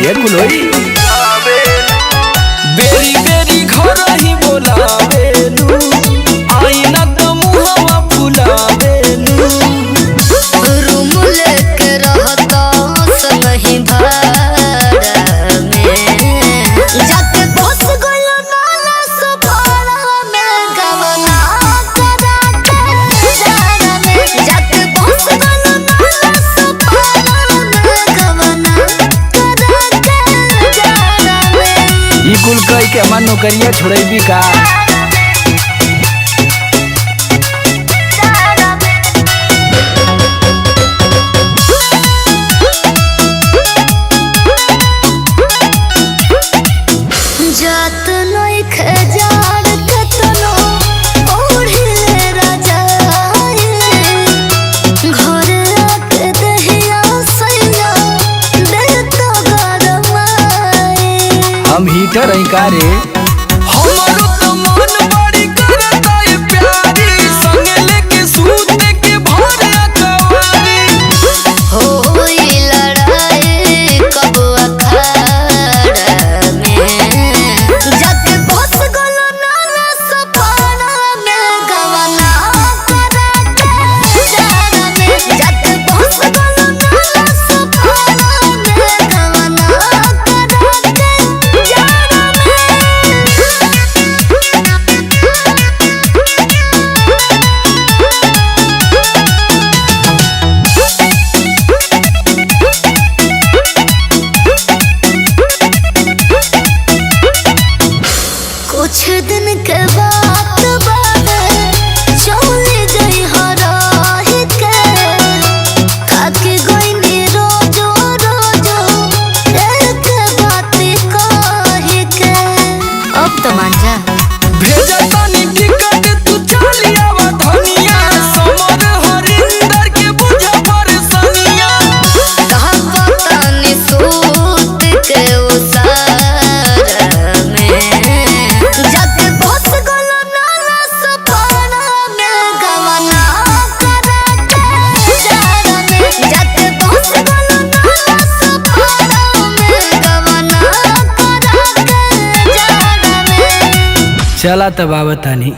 ये कुल होई बेरी बेरी घर ही बोलावेलू आईना तो मुहवा फुलावेलू रूम लेके रहता संगही भाड़ा में जाके बस गयो नाला सुपारा में गवना करा के जाड़ा में जाके बस गयो नाला सुपारा में गवना करा के जाड़ा में ई कुल कह के हमार नौकरिया छोड़ेबी का। जात नइखे जाड़ कतनो ओढ़िले राजाए घरे आके दहिया सैया देतो गरमाए हम हीटर हई का रे। हमारो तो मन बड़ी करता है प्यारी संगे लेके सूते के भर अकवारी होई लड़ाई कब अखाड़ा में जाके बस गलो नाला सपारा में गवना करा के जाड़ा में जाके बस गलो नाला सपारा में गवना करा के जाड़ा में कुछ दिन के बात बाबे चले जाई हराही के काके गोइनी रोजो रोजो एक बात कही के अब तो मान जा भेजा तानी टिकट तू चली आवा धनिया समर हरिंदर के बुझा परेशानिया कहाँ बतानी सूत के उसारा में जाके बस गलो नाला सपारा में गवना करा के जाड़ा में जाके बस गलो नाला सपारा में गवना करा के जाड़ा में चला तब आवतानी।